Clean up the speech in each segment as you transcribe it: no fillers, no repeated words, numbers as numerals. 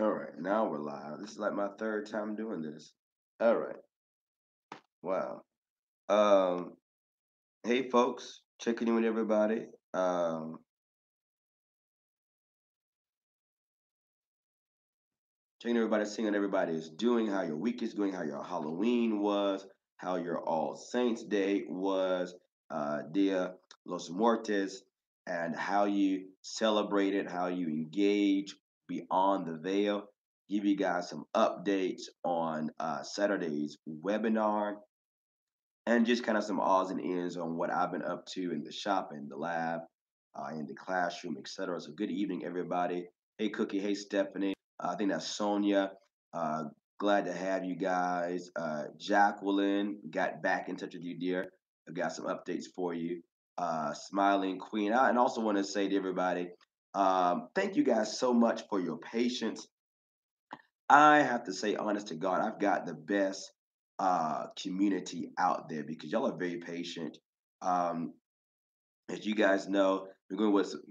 All right, now we're live. This is like my third time doing this. All right. Wow. Um, hey folks, checking in with everybody. Checking everybody, seeing what everybody is doing, how your week is going, how your Halloween was, how your All Saints Day was, Dia Los Muertes, and how you celebrated, how you engage beyond the veil. Give you guys some updates on Saturday's webinar and just kind of some odds and ends on what I've been up to in the shop, in the lab, in the classroom, etc. So good evening, everybody. Hey, Cookie. Hey, Stephanie. I think that's Sonia. Uh, glad to have you guys. Jacqueline got back in touch with you, dear. I've got some updates for you. Smiling Queen. And also want to say to everybody, thank you guys so much for your patience. I have to say, honest to God, I've got the best community out there because y'all are very patient. Um, as you guys know,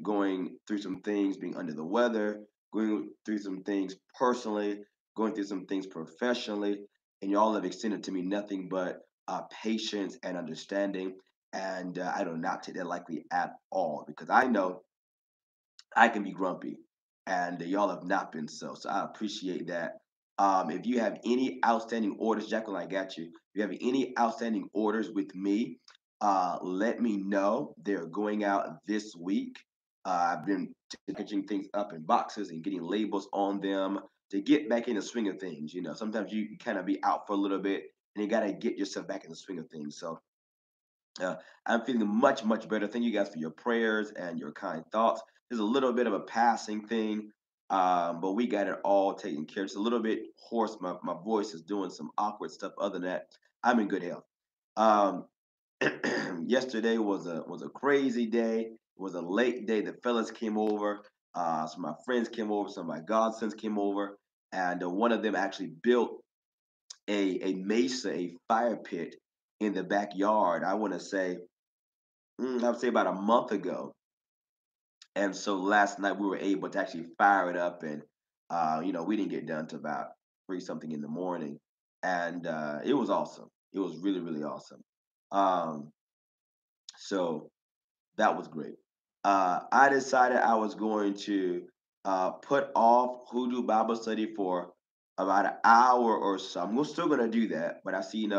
going through some things, being under the weather, going through some things personally, going through some things professionally, and y'all have extended to me nothing but patience and understanding. And I do not take that lightly at all because I know I can be grumpy, and y'all have not been so. So I appreciate that. If you have any outstanding orders, Jacqueline, I got you. If you have any outstanding orders with me, let me know. They're going out this week. I've been packaging things up in boxes and getting labels on them to get back in the swing of things. You know, sometimes you kind of be out for a little bit and you got to get yourself back in the swing of things. So uh, I'm feeling much, much better. Thank you guys for your prayers and your kind thoughts. There's a little bit of a passing thing, but we got it all taken care of. It's a little bit hoarse. My voice is doing some awkward stuff. Other than that, I'm in good health. Um, yesterday was a crazy day. It was a late day. The fellas came over. Some of my friends came over. Some of my godsons came over, and one of them actually built a mesa, a fire pit in the backyard. I want to say, I would say about a month ago. And so last night we were able to actually fire it up, and we didn't get done to about three something in the morning, and it was awesome. It was really really awesome. Um, so that was great. I decided I was going to put off Hoodoo Bible study for about an hour or so. I'm still going to do that, but I see,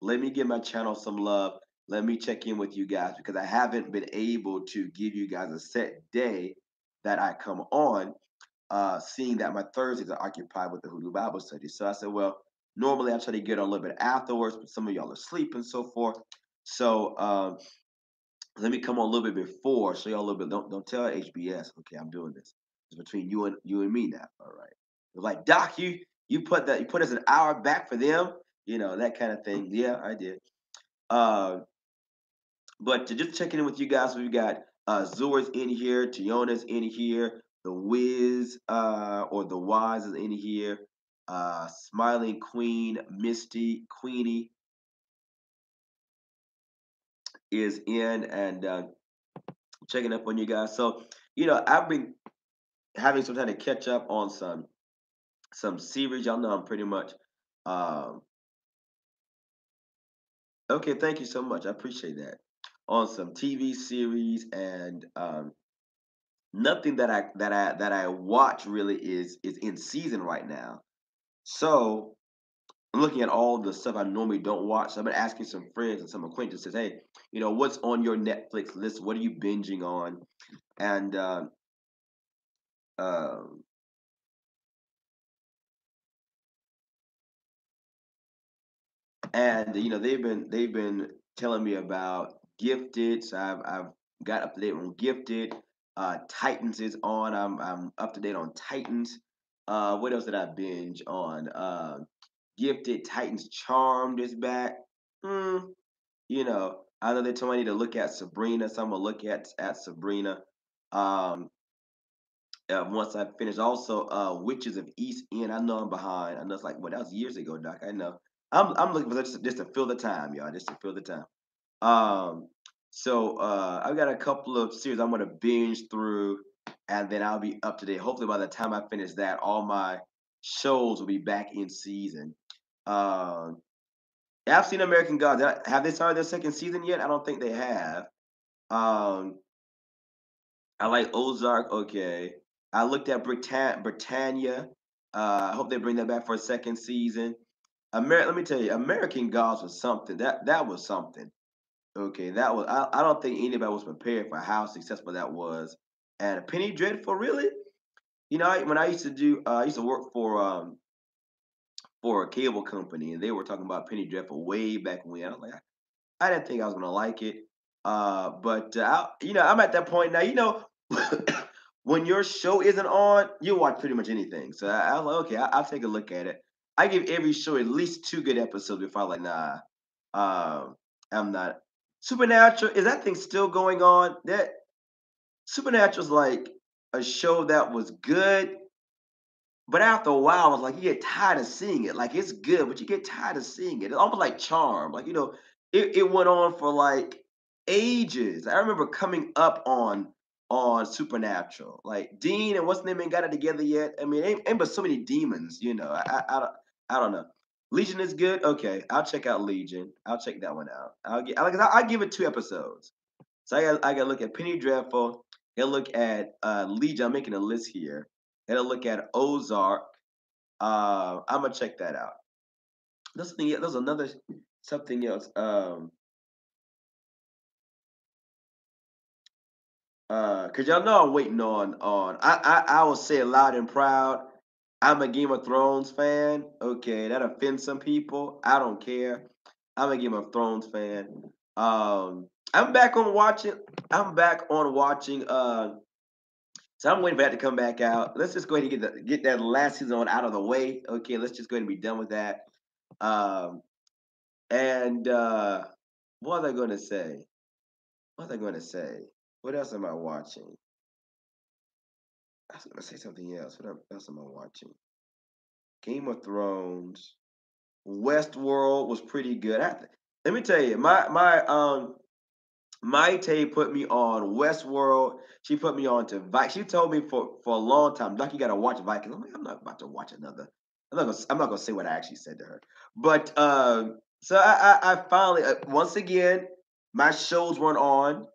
let me give my channel some love. Let me check in with you guys because I haven't been able to give you guys a set day that I come on, seeing that my Thursdays are occupied with the Hoodoo Bible study. So I said, well, normally I try to get on a little bit afterwards, but some of y'all are asleep and so forth. So, let me come on a little bit before, show y'all a little bit. Don't tell HBS. Okay, I'm doing this. It's between you and me now. All right. They're like, Doc, you put us an hour back for them, that kind of thing. Yeah, I did. Uh, but to just checking in with you guys, we've got Zora's in here, Tiona's in here, the Wiz or the Wise is in here, Smiling Queen, Misty, Queenie is in, and checking up on you guys. So, I've been having some time to catch up on some series. Y'all know I'm pretty much um okay, thank you so much. I appreciate that. On some TV series and nothing that I watch really is in season right now. So I'm looking at all the stuff I normally don't watch. So I've been asking some friends and some acquaintances, hey, what's on your Netflix list? What are you binging on? And um and they've been telling me about Gifted. So I've got up to date on Gifted. Titans is on. I'm up to date on Titans. What else did I binge on? Gifted, Titans, Charmed is back. Hmm, I know they told me I need to look at Sabrina, so I'm gonna look at Sabrina. Um, once I finish. Also, Witches of East End. I know I'm behind. I know it's like, that was years ago, Doc. I know. I'm looking for just to fill the time, y'all. Just to fill the time. Um, so I've got a couple of series I'm gonna binge through, and then I'll be up to date. Hopefully, by the time I finish that, all my shows will be back in season. Um, I've seen American Gods. Have they started their second season yet? I don't think they have. Um, I like Ozark. Okay, I looked at Britannia. I hope they bring that back for a second season. Let me tell you, American Gods was something. That was something. Okay, that was. I don't think anybody was prepared for how successful that was. And Penny Dreadful, really? You know, when I used to I used to work for a cable company, and they were talking about Penny Dreadful way back when. I was like, I didn't think I was gonna like it. I'm at that point now. When your show isn't on, you watch pretty much anything. So I was like, okay, I'll take a look at it. I give every show at least two good episodes before I'm like, nah, I'm not. Supernatural, is that thing still going on? That Supernatural's like a show that was good, but after a while, I was like, you get tired of seeing it. Like it's good, but you get tired of seeing it. It's almost like Charm. Like, it went on for like ages. I remember coming up on Supernatural. Like Dean and what's his name ain't got it together yet. I mean, ain't but so many demons, I don't know. Legion is good. Okay, I'll check out Legion. I'll check that one out. I'll give it 2 episodes. So I got to look at Penny Dreadful. Gotta look at Legion. I'm making a list here. Gotta look at Ozark. I'm gonna check that out. There's another something else. Cause y'all know I'm waiting on. I will say it loud and proud. I'm a Game of Thrones fan. Okay, that offends some people. I don't care. I'm a Game of Thrones fan. I'm back on watching. I'm back on watching. So I'm waiting for that to come back out. Let's just go ahead and get that last season on out of the way. Okay, let's just go ahead and be done with that. Um, and what was I going to say? What was I going to say? What else am I watching? I was going to say something else. What else am I watching? Game of Thrones. Westworld was pretty good. Let me tell you, my Tay put me on Westworld. She put me on to Vikings. She told me for a long time, like you gotta watch Vikings. I'm like, I'm not about to watch another. I'm not gonna say what I actually said to her. But so I finally once again my shows weren't on,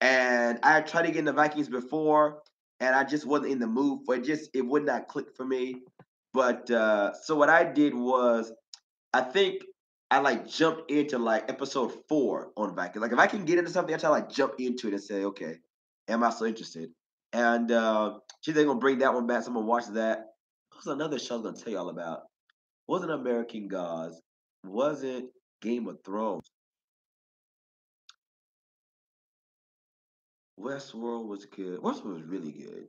and I tried to get into Vikings before, and I just wasn't in the mood for it. It would not click for me. But so what I did was I think I like jumped into like episode 4 on Vikings. Like if I can get into something, I try to like jump into it and say, okay, am I so interested? And she's gonna bring that one back. So I'm gonna watch that. What was another show I was gonna tell y'all about? Wasn't American Gods? Wasn't Game of Thrones? Westworld was good. Westworld was really good.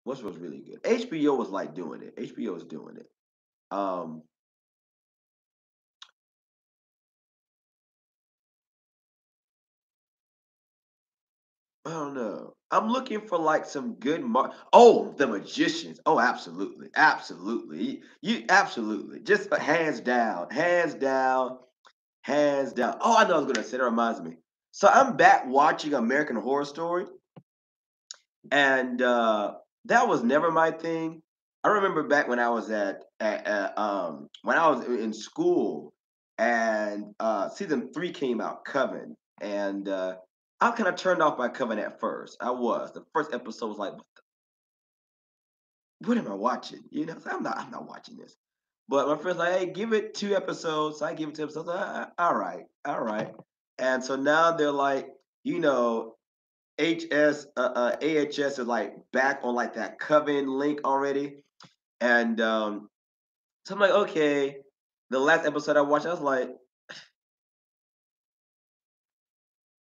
Westworld was really good. HBO was like doing it. HBO was doing it. Um, I don't know. I'm looking for like some good Oh, The Magicians. Oh, absolutely. Absolutely. You absolutely. Just hands down. Hands down. Hands down. Oh, I know I was gonna say that reminds me. So I'm back watching American Horror Story, and that was never my thing. I remember back when I was when I was in school, and season 3 came out, Coven, and I kind of turned off by Coven at first. The first episode was like, what am I watching? So I'm not watching this. But my friend's like, hey, give it 2 episodes. So I give it 2 episodes. All right, all right. And so now they're like, you know, AHS is like back on like that Coven link already. And so I'm like, okay. The last episode I watched, I was like,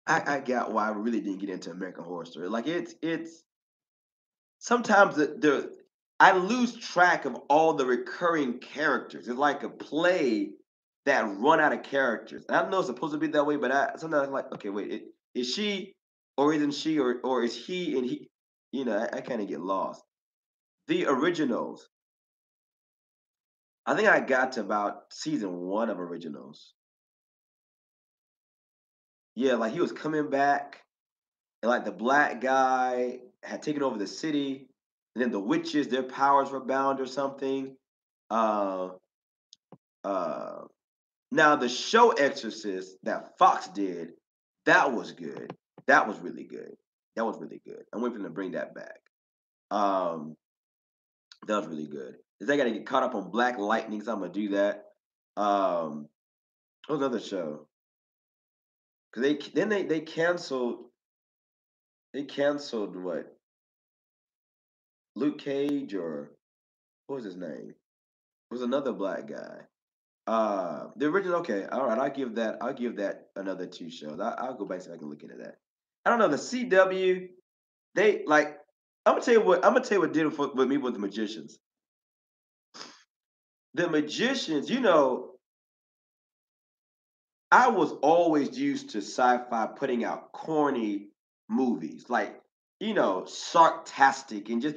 I got why I really didn't get into American Horror Story. Like it's sometimes I lose track of all the recurring characters. It's like a play that run out of characters. And I know it's supposed to be that way, but sometimes I'm like, okay, wait, is she or isn't she or is he and he? I kind of get lost. The originals. I think I got to about season 1 of originals. Yeah, like he was coming back, and like the black guy had taken over the city, And then the witches, their powers were bound or something. Uh, uh, Now the show Exorcist that Fox did, that was good. That was really good. That was really good. I'm waiting for them to bring that back. Um, that was really good. Is I gotta get caught up on Black Lightning, so I'm gonna do that. What was another show? Cause they canceled what, Luke Cage, or what was his name? It was another black guy. The original. Okay, all right. I'll give that another 2 shows. I'll go back and see if I can look into that. I don't know. The CW. They like. I'm gonna tell you what. I'm gonna tell you what did it with me with the magicians. The magicians. I was always used to sci-fi putting out corny movies, like, sarcastic and just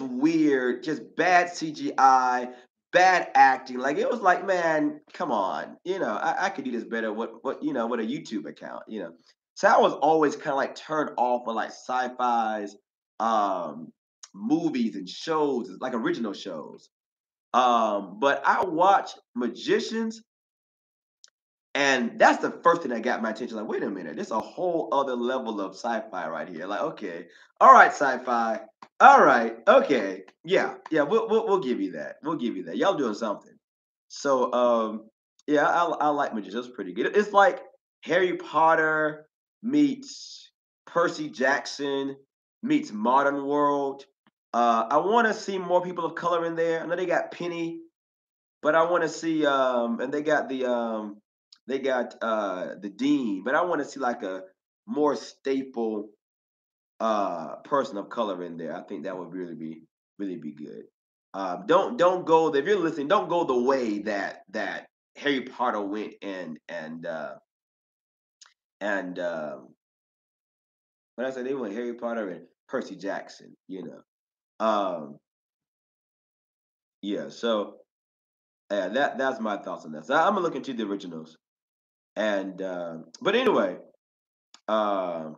weird, just bad CGI, bad acting. Like, it was like, man, come on, I could do this better. With a YouTube account. So I was always kind of like turned off of like sci-fi's um, movies and shows, like original shows. But I watched Magicians, and that's the first thing that got my attention. Like, wait a minute, there's a whole other level of sci-fi right here. Like, okay, all right, sci-fi, all right, okay, yeah, we'll give you that. We'll give you that. Y'all doing something. So, yeah, I like Magician. It's pretty good. It's like Harry Potter meets Percy Jackson meets Modern World. I want to see more people of color in there. I know they got Penny, but I want to see and they got the dean, but I want to see like a more staple person of color in there. I think that would really be good. Don't go, if you're listening, don't go the way that Harry Potter went, and when I say they went Harry Potter and Percy Jackson. Um yeah, so that's my thoughts on that. So I'm gonna look into the originals. And but anyway, um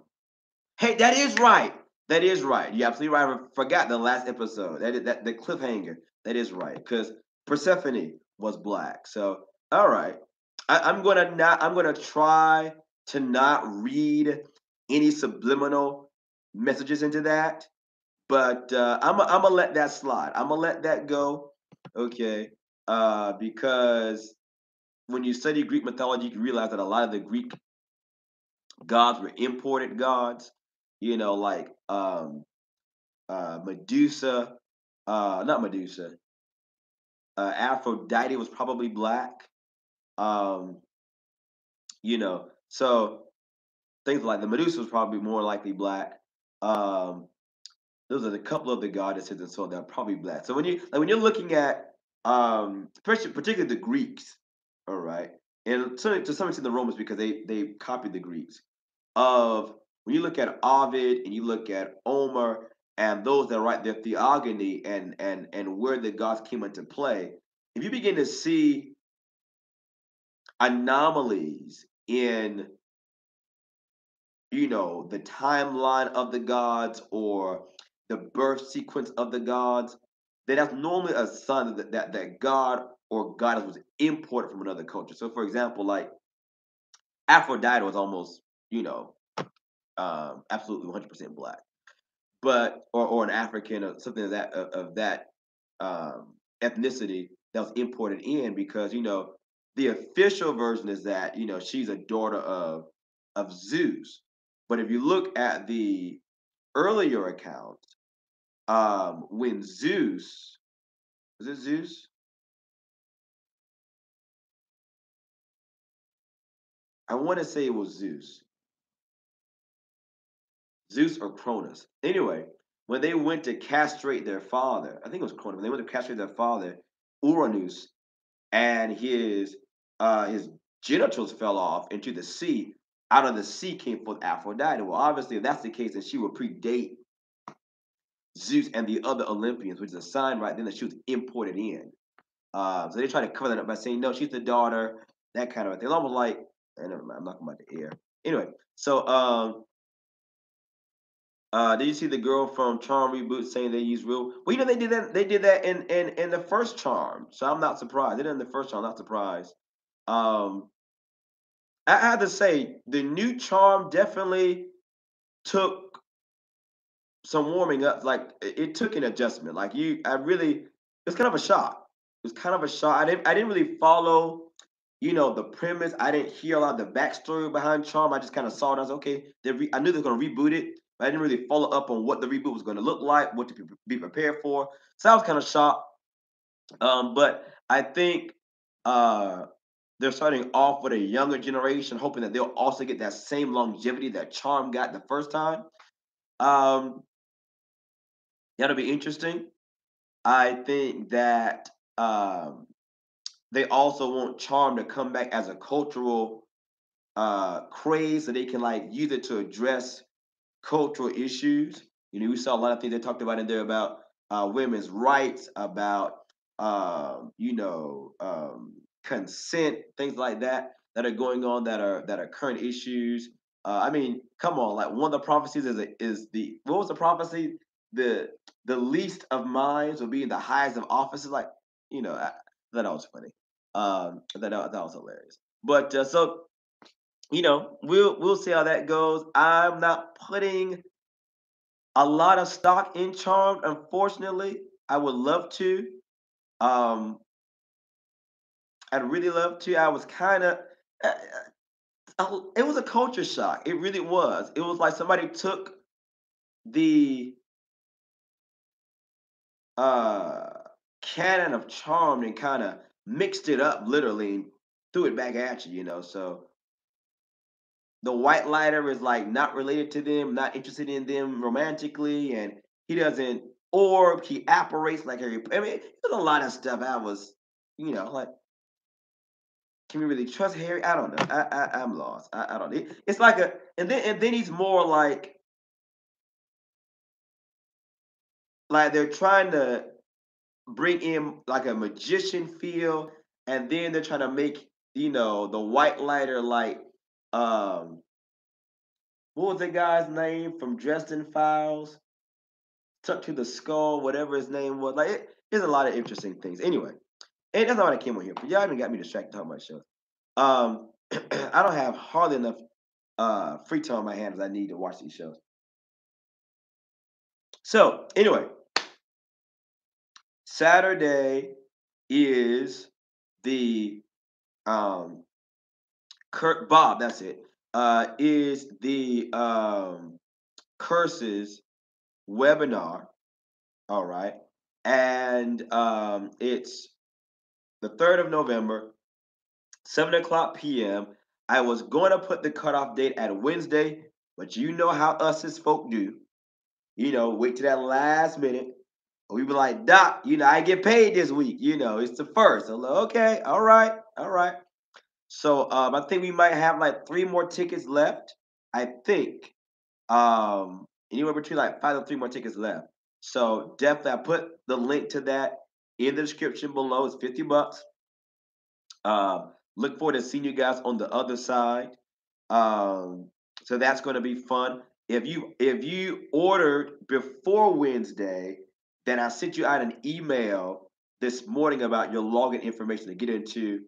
hey, that is right. That is right. You're absolutely right. I forgot the last episode. That the cliffhanger. That is right. Because Persephone was black. So all right. I'm gonna try to not read any subliminal messages into that. But I'm gonna let that slide. I'm gonna let that go. Okay. Because when you study Greek mythology, you realize that a lot of the Greek gods were imported gods, like Medusa, not Medusa, Aphrodite was probably black. Um, so things like the Medusa was probably more likely black. Um, those are a couple of the goddesses and so on that are probably black. So when you're looking at particularly the Greeks, all right, and to some extent the Romans, because they copied the Greeks. Of When you look at Ovid and you look at Omer and those that write their theogony, and where the gods came into play, if you begin to see anomalies in the timeline of the gods, or the birth sequence of the gods, then that's normally a sign that God or goddess was imported from another culture. So, for example, like Aphrodite was almost, absolutely 100% black, but or an African or something of that ethnicity that was imported in, because the official version is that she's a daughter of Zeus. But if you look at the earlier accounts, when Zeus, was it Zeus? I want to say it was Zeus or Cronus. Anyway, when they went to castrate their father, I think it was Cronus. When they went to castrate their father, Uranus, and his genitals fell off into the sea. Out of the sea came forth Aphrodite. Well, obviously, if that's the case, then she would predate Zeus and the other Olympians, which is a sign right then that she was imported in. So they try to cover that up by saying, no, she's the daughter, that kind of a thing. It's almost like, never mind, I'm not about the air. Anyway, so Did you see the girl from Charm Reboot saying they use real? Well, you know they did that. They did that in the first Charm, so I'm not surprised. They did it in the first Charm. Not surprised. Um, I have to say the new Charm definitely took some warming up. Like it took an adjustment. Like I really, it's kind of a shock. It was kind of a shock. I didn't really follow, the premise. I didn't hear a lot of the backstory behind Charm. I just kind of saw it. I was okay. I knew they were going to reboot it, but I didn't really follow up on what the reboot was going to look like, what to be prepared for. So I was kind of shocked. But I think uh, they're starting off with a younger generation, hoping that they'll also get that same longevity that Charm got the first time. Um, That'll be interesting. I think that they also want Charm to come back as a cultural craze so they can like use it to address cultural issues. We saw a lot of things they talked about in there about women's rights, about consent, things like that are going on that are current issues. I mean, come on, like one of the prophecies is the what was the prophecy? The the least of minds will be in the highest of offices. Like, that was funny. That was hilarious. But we'll see how that goes. I'm not putting a lot of stock in Charmed, unfortunately. I would love to. Um, I'd really love to. I was kind of. It was a culture shock. It really was. It was like somebody took the uh canon of Charmed and kind of mixed it up, literally, and threw it back at you. So the white lighter is like not related to them, not interested in them romantically, and he doesn't orb, he apparates like Harry. I mean, there's a lot of stuff I was, like, can we really trust Harry? I don't know. I'm lost. I don't. It's like and then he's more like they're trying to bring in like a magician feel, and then they're trying to make the white lighter like um what was the guy's name from Dresden Files? Tuck to the skull, whatever his name was. Like, there's a lot of interesting things. Anyway, and that's not what I came on here for. Y'all even got me distracted talking about shows. I don't have hardly enough free time on my hands I need to watch these shows. So anyway, Saturday is the Kurt Bob. That's it. Is the curses webinar. All right, and it's the 3rd of November, 7 o'clock p.m. I was going to put the cutoff date at Wednesday, but you know how us as folk do. Wait to that last minute. We be like, Doc, I get paid this week. It's the first. I'm like, okay, all right, all right. So I think we might have like 3 more tickets left. I think anywhere between like 5 to 3 more tickets left. So definitely, I put the link to that in the description below. It's $50. Look forward to seeing you guys on the other side. So that's going to be fun. If you ordered before Wednesday, then I sent you out an email this morning about your login information to get into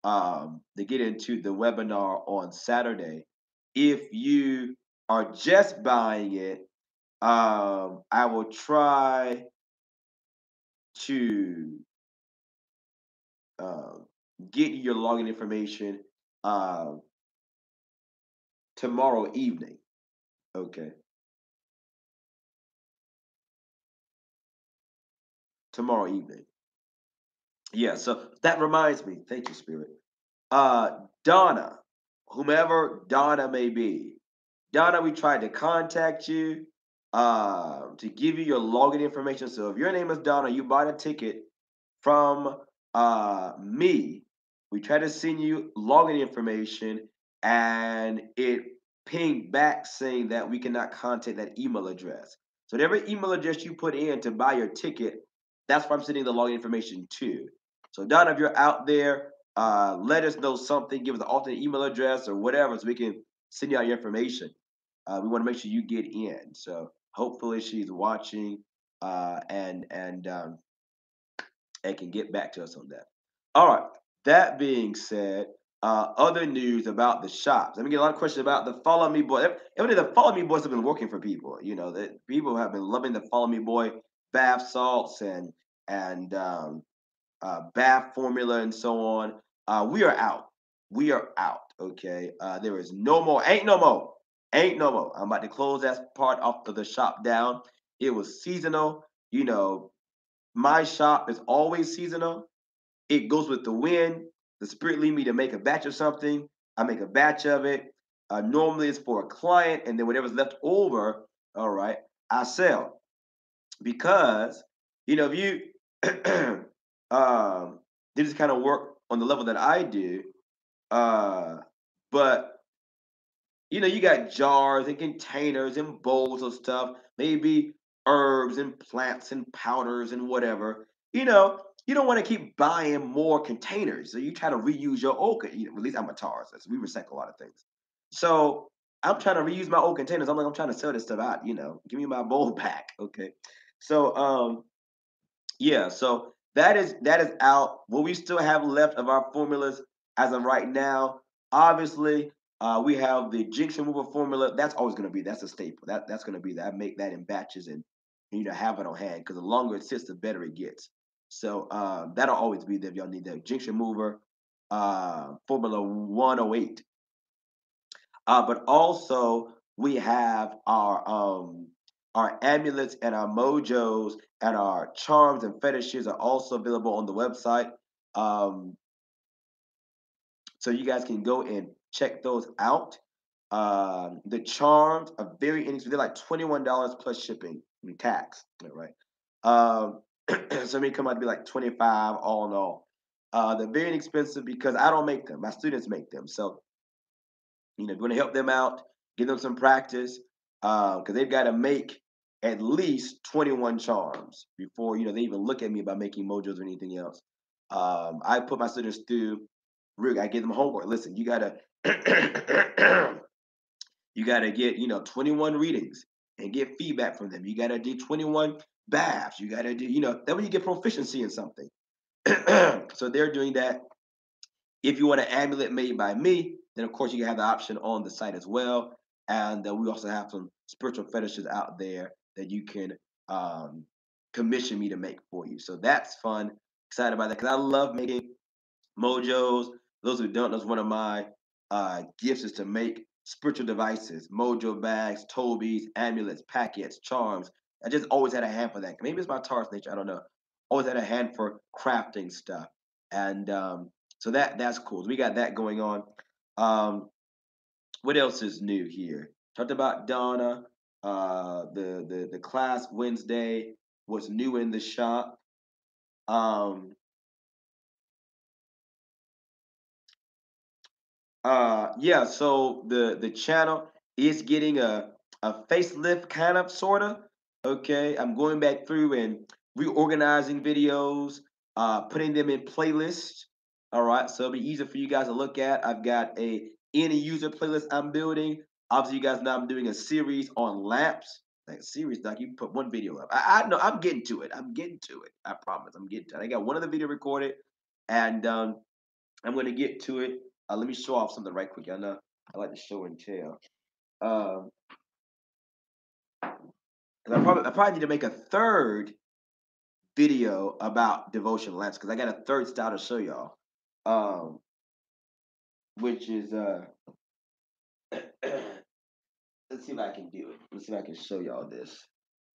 the webinar on Saturday. If you are just buying it, I will try to um, get you your login information uh, tomorrow evening. Okay, tomorrow evening. Yeah. So that reminds me. Thank you, Spirit. Donna, whomever Donna may be. Donna, we tried to contact you to give you your login information. So if your name is Donna, you bought a ticket from me. We tried to send you login information, and it pinged back saying that we cannot contact that email address. So whatever email address you put in to buy your ticket, that's where I'm sending the login information to. So Donna, if you're out there, let us know something. Give us an alternate email address or whatever, so we can send you out your information. We want to make sure you get in. So Hopefully she's watching and can get back to us on that. All right. That being said, other news about the shops. Let me get a lot of questions about the Follow Me Boy. Evidently, the Follow Me Boys have been working for people. You know, that people have been loving the Follow Me Boy bath salts and bath formula and so on. We are out. We are out. Okay. There is no more. Ain't no more. Ain't no more. I'm about to close that part off of the shop down. It was seasonal. You know, my shop is always seasonal. It goes with the wind. The spirit lead me to make a batch of something. I make a batch of it. Normally it's for a client, and then whatever's left over, all right, I sell. Because, if you did this kind of work on the level that I do, uh, but you got jars and containers and bowls of stuff, maybe herbs and plants and powders and whatever. You don't want to keep buying more containers. So you try to reuse your old, at least I'm a Taurus, so we recycle a lot of things. So I'm trying to reuse my old containers. I'm trying to sell this stuff out, give me my bowl back. Okay. So yeah, so that is out. What we still have left of our formulas as of right now, obviously, we have the jinx removal formula. That's always going to be that's a staple. That's going to be that. I make that in batches and have it on hand because the longer it sits, the better it gets. So that'll always be there if y'all need that jinx remover formula 108. But also we have our amulets and our mojos and our charms and fetishes are also available on the website. Um, so you guys can go and check those out. The charms are very inexpensive. They're like $21 plus shipping, I mean tax, right? Um, so they come out to be like 25 all in all. They're very inexpensive because I don't make them. My students make them. So if you want to help them out, give them some practice, because they've got to make at least 21 charms before they even look at me about making mojos or anything else. I put my students through. I give them homework. Listen, you gotta you gotta get 21 readings and get feedback from them. You gotta do 21 baths. You gotta do that when you get proficiency in something. So they're doing that. If you want an amulet made by me, then of course you have the option on the site as well. And we also have some spiritual fetishes out there that you can um, commission me to make for you. So that's fun. Excited about that because I love making mojos. Those who don't know, one of my gifts is to make spiritual devices, mojo bags, tobies, amulets, packets, charms. I just always had a hand for that. Maybe it's my Taurus nature. I don't know. Always had a hand for crafting stuff, and so that's cool. So we got that going on. Um, what else is new here? Talked about Donna, the class Wednesday. What's new in the shop? Um, yeah, so the channel is getting a facelift kind of sorta. Okay. I'm going back through and reorganizing videos, putting them in playlists. All right, so it'll be easier for you guys to look at. I've got a any user playlist I'm building. Obviously, you guys know I'm doing a series on lamps. Like a series, like you put one video up. I know I'm getting to it. I'm getting to it. I promise. I'm getting to it. I got one of the video recorded, and I'm going to get to it. Let me show off something right quick. I know I like to show and tell. Um, 'Cause I probably need to make a third video about devotion lamps because I got a third style to show y'all, um, which is let's see if I can do it. Let's see if I can show y'all this.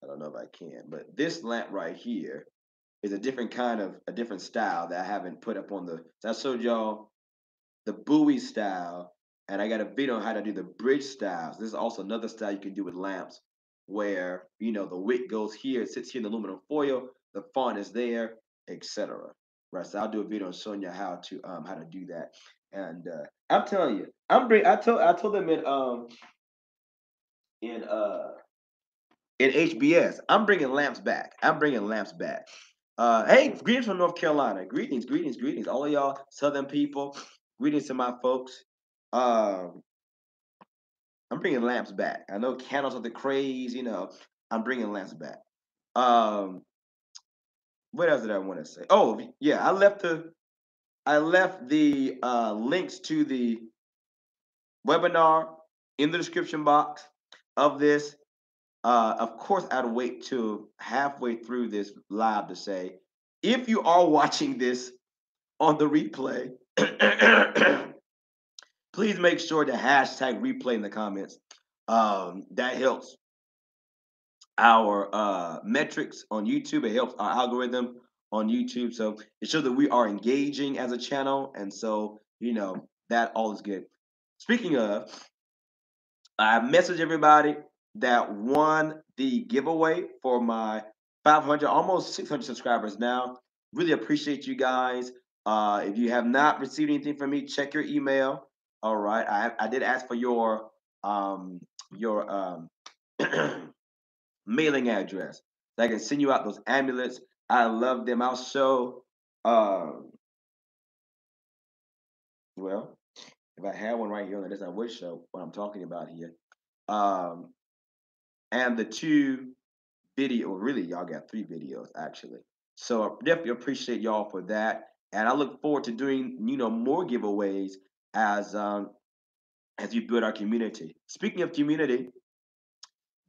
I don't know if I can, but this lamp right here is a different style that I haven't put up on the. So I showed y'all the buoy style, and I got a video on how to do the bridge styles. This is also another style you can do with lamps, where the wick goes here, it sits here in the aluminum foil, the font is there, etc. Right. So I'll do a video showing you how to do that. And I'm telling you, I told them in uh in HBS, I'm bringing lamps back. I'm bringing lamps back. Hey, greetings from North Carolina. Greetings, greetings, greetings. All of y'all Southern people. Greetings to my folks. Um, I'm bringing lamps back. I know candles are the craze. I'm bringing Lance back. Um, what else did I want to say? Oh, yeah, I left the links to the webinar in the description box of this. Of course, I'd wait till halfway through this live to say, if you are watching this on the replay, please make sure to hashtag replay in the comments. That helps our metrics on YouTube. It helps our algorithm on YouTube. So it shows that we are engaging as a channel. And so, that all is good. Speaking of, I messaged everybody that won the giveaway for my 500, almost 600 subscribers now. Really appreciate you guys. If you have not received anything from me, check your email. All right, I did ask for your mailing address so I can send you out those amulets. I love them. I'll show. Um, well, if I had one right here on the list, I would show what I'm talking about here. Um, and the two video, really, y'all got 3 videos actually. So I definitely appreciate y'all for that, and I look forward to doing more giveaways as as we build our community. Speaking of community,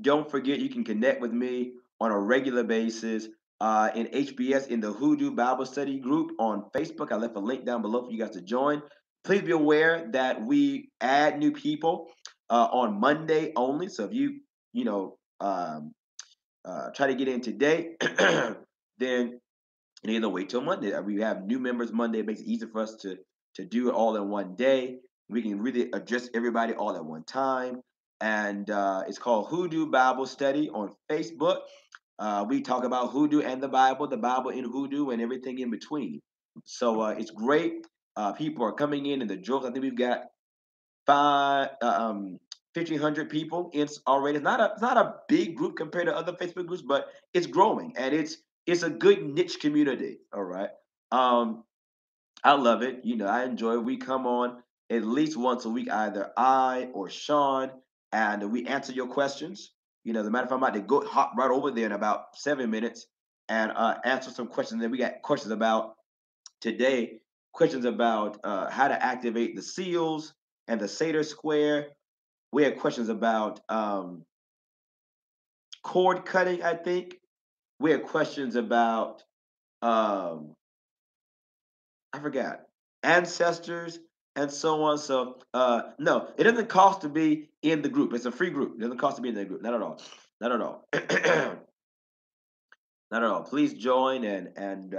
don't forget you can connect with me on a regular basis in HBS in the Hoodoo Bible Study group on Facebook. I left a link down below for you guys to join. Please be aware that we add new people on Monday only. So if you know try to get in today, then you either wait till Monday. We have new members Monday. It makes it easier for us to do it all in one day. We can really address everybody all at one time. And it's called Hoodoo Bible Study on Facebook. We talk about hoodoo and the Bible in hoodoo, and everything in between. So it's great. People are coming in the droves. I think we've got 1,500 people. It's already it's not a big group compared to other Facebook groups, but it's growing and it's a good niche community. All right. Um, I love it. I enjoy it. We come on at least once a week, either I or Sean, and we answer your questions. As a matter of fact, I'm about to go hop right over there in about 7 minutes and answer some questions. Then we got questions about today, questions about how to activate the seals and the Seder square. We had questions about cord cutting, I think. We had questions about um, I forgot, ancestors and so on. So no, it doesn't cost to be in the group. It's a free group. It doesn't cost to be in the group. Not at all. Not at all. Not at all. Please join and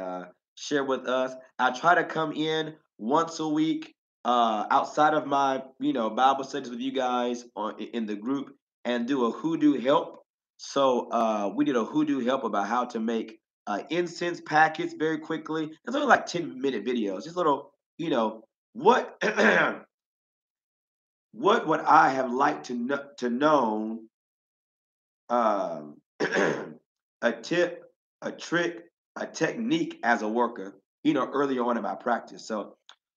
share with us. I try to come in once a week outside of my Bible studies with you guys in the group and do a hoodoo help. So we did a hoodoo help about how to make incense packets very quickly. It's only like 10-minute videos, just little what what would I have liked to know um, a tip, a trick, a technique as a worker, early on in my practice. So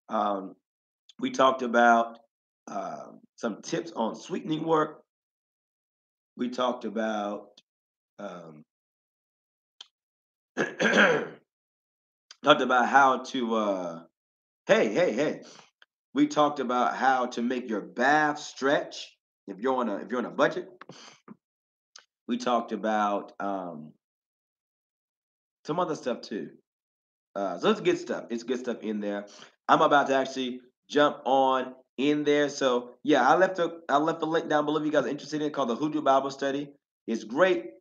um, we talked about some tips on sweetening work. We talked about um, talked about how to hey. We talked about how to make your bath stretch if you're on a budget. We talked about some other stuff too. So it's good stuff. It's good stuff in there. I'm about to actually jump on in there. So yeah, I left a link down below if you guys are interested in it, called the Hoodoo Bible Study. It's great.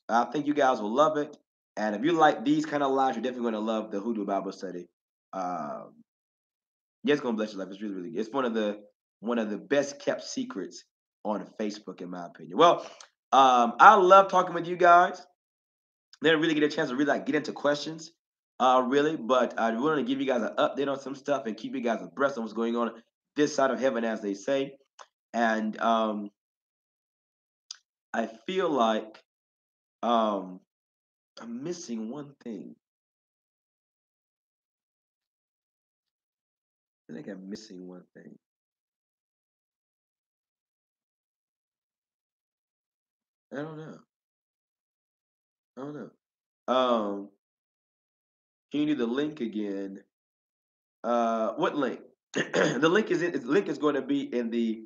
I think you guys will love it. And if you like these kind of lives, you're definitely going to love the Hoodoo Bible Study. Um, yeah, it's going to bless your life. It's really, really good. It's one of the best kept secrets on Facebook, in my opinion. Well, I love talking with you guys. Didn't really get a chance to really get into questions, really. But I wanted to give you guys an update on some stuff and keep you guys abreast of what's going on this side of heaven, as they say. And I feel like um, I'm missing one thing. I think I'm missing one thing. I don't know. I don't know. Um, can you do the link again? What link? The link is going to be in the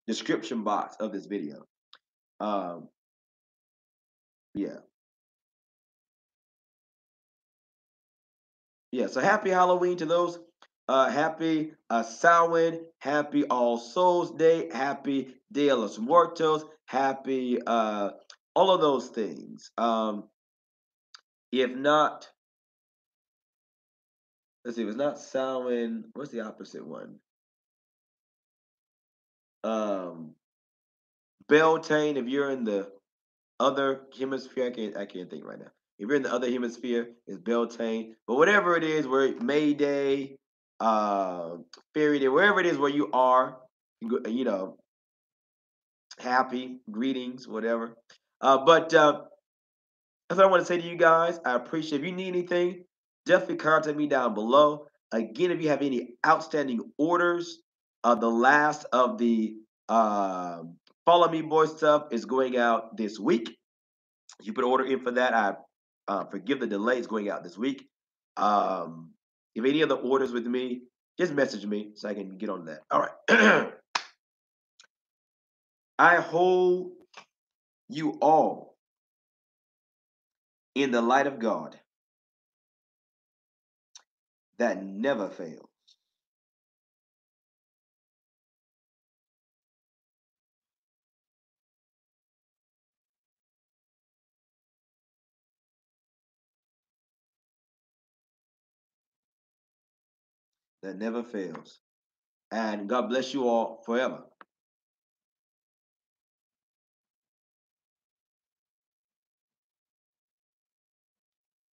description box of this video. Um, yeah, yeah. So happy Halloween to those. Happy Samhain. Happy All Souls Day. Happy Dia de los Muertos. Happy all of those things. If not, let's see. If it's not Samhain, what's the opposite one? Um, Beltane. If you're in the other hemisphere. I can't think right now. If you're in the other hemisphere, it's Beltane. But whatever it is, where May Day, uh, Fairy Day, wherever it is where you are, you know, happy greetings, whatever. But that's what I want to say to you guys. I appreciate. If you need anything, definitely contact me down below. Again, if you have any outstanding orders, the last of the Follow Me Boy stuff is going out this week. You put an order in for that. I forgive the delay. It's going out this week. Um, if any other orders with me, just message me so I can get on that. All right. I hold you all in the light of God that never fails. That never fails. And God bless you all forever.